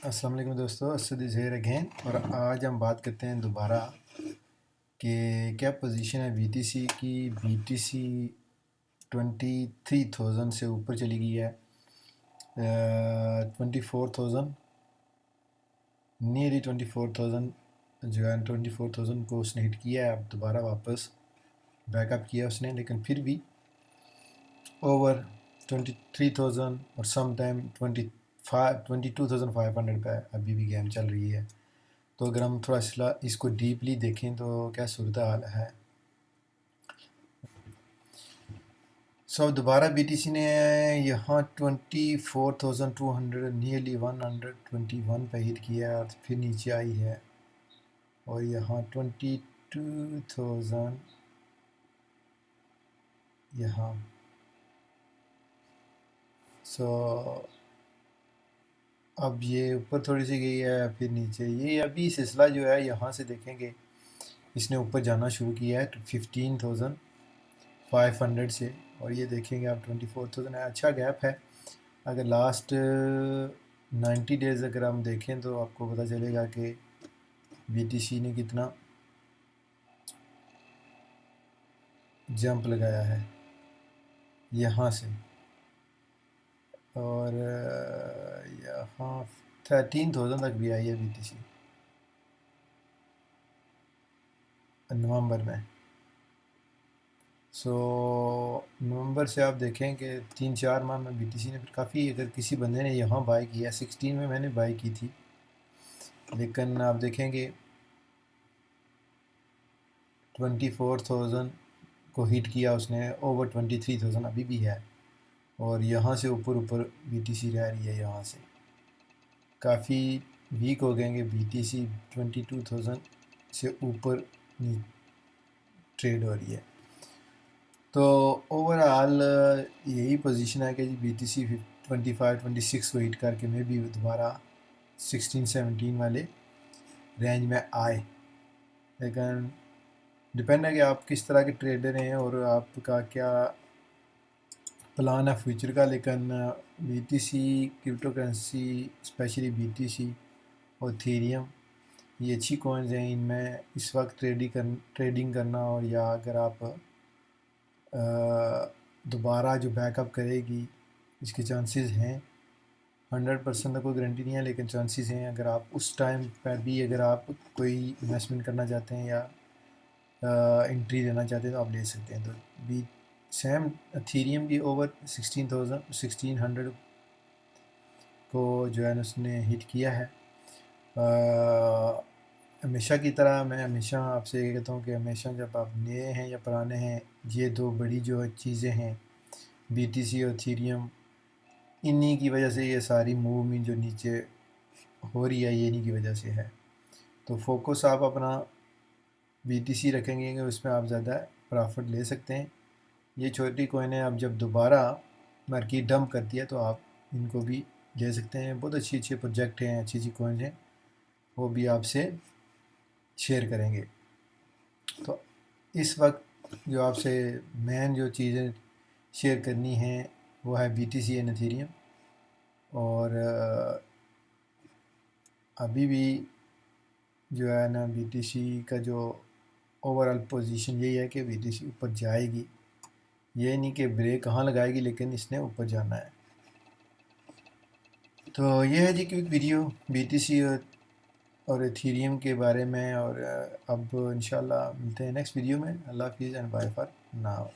السلام علیکم دوستو، اسد زہیر اگین، اور آج ہم بات کرتے ہیں دوبارہ کہ کیا پوزیشن ہے بی ٹی سی کی۔ بی ٹی سی 23,000 سے اوپر چلی گئی ہے، 24,000، نیئرلی 24,000 جو ہے 24,000 کو اس نے ہٹ کیا ہے۔ اب دوبارہ واپس بیک اپ کیا اس نے، لیکن پھر بھی اوور 23,000 اور سم ٹائم 22,500 پہ ابھی بھی گیم چل رہی ہے۔ تو اگر ہم تھوڑا سا اس کو ڈیپلی دیکھیں تو کیا صورتحال ہے۔ دوبارہ بی ٹی سی نے یہاں 24,200 نیئرلی 121 پہ ہٹ کیا ہے اور پھر نیچے آئی ہے، اور یہاں 22,000 یہاں اب یہ اوپر تھوڑی سی گئی ہے پھر نیچے۔ یہ ابھی سلسلہ جو ہے یہاں سے دیکھیں گے، اس نے اوپر جانا شروع کیا ہے 15,500 سے، اور یہ دیکھیں گے آپ 24,000 ہے، اچھا گیپ ہے۔ اگر لاسٹ 90 ڈیز اگر ہم دیکھیں تو آپ کو پتہ چلے گا کہ بی ٹی سی نے کتنا جمپ لگایا ہے یہاں سے، اور یہاں 13,000 تک بھی آئی ہے بی ٹی سی نومبر میں۔ نومبر سے آپ دیکھیں کہ 3-4 ماہ میں بی ٹی سی نے پھر کافی، اگر کسی بندے نے یہاں بائی کیا، 16 میں میں نے بائی کی تھی، لیکن آپ دیکھیں گے 24,000 کو ہٹ کیا اس نے، اوور 23,000 ابھی بھی ہے، اور یہاں سے اوپر بی ٹی سی رہ رہی ہے۔ یہاں سے کافی ویک ہو گئے کہ بی ٹی سی 22,000 سے اوپر ٹریڈ ہو رہی ہے۔ تو اوور آل یہی پوزیشن ہے کہ بی ٹی سی 25-26 کو ہٹ کر کے میں بھی دوبارہ 16-17 والے رینج میں آئے، لیکن ڈپینڈ ہے کہ آپ کس طرح کے ٹریڈر ہیں اور آپ کا کیا پلان ہے فیوچر کا۔ لیکن B T C crypto currency بی ٹی سی اور ایتھیریم، یہ اچھی کوائنز ہیں، ان میں اس وقت ٹریڈنگ کرنا، اور یا اگر آپ دوبارہ جو بیک اپ کرے گی اس کے چانسز ہیں، 100% تو کوئی گارنٹی نہیں ہے، لیکن چانسز ہیں۔ اگر آپ اس ٹائم پر بھی اگر آپ کوئی انویسٹمنٹ کرنا چاہتے ہیں یا انٹری لینا چاہتے ہیں تو آپ لے سکتے ہیں۔ تو بھی سیم ایتھیریم بھی اوور 1600 کو جو ہے اس نے ہٹ کیا ہے۔ ہمیشہ کی طرح میں ہمیشہ آپ سے یہ کہتا ہوں کہ ہمیشہ جب آپ نئے ہیں یا پرانے ہیں، یہ دو بڑی جو چیزیں ہیں بی ٹی سی اور ایتھیریم، انہی کی وجہ سے یہ ساری موومنٹ جو نیچے ہو رہی ہے یہ انہی کی وجہ سے ہے۔ تو فوکس آپ اپنا بی ٹی سی رکھیں گے کہ اس میں آپ زیادہ پرافٹ لے سکتے ہیں۔ یہ چھوٹی کوئنیں آپ جب دوبارہ مارکیٹ ڈمپ کرتی ہے تو آپ ان کو بھی لے سکتے ہیں۔ بہت اچھے پروجیکٹ ہیں، اچھی کوئنز ہیں، وہ بھی آپ سے شیئر کریں گے۔ تو اس وقت جو آپ سے مین جو چیزیں شیئر کرنی ہیں وہ ہے B T C and Ethereum, اور ابھی بھی جو ہے نا بی ٹی سی کا جو اوور آل پوزیشن یہی ہے کہ بی ٹی سی اوپر جائے گی، یہ نہیں کہ بریک کہاں لگائے گی، لیکن اس نے اوپر جانا ہے۔ تو یہ ہے جی quick video B T C اور ایتھیریم کے بارے میں، اور اب انشاءاللہ ملتے ہیں نیکسٹ ویڈیو میں۔ اللہ حافظ اینڈ بائے فار ناؤ۔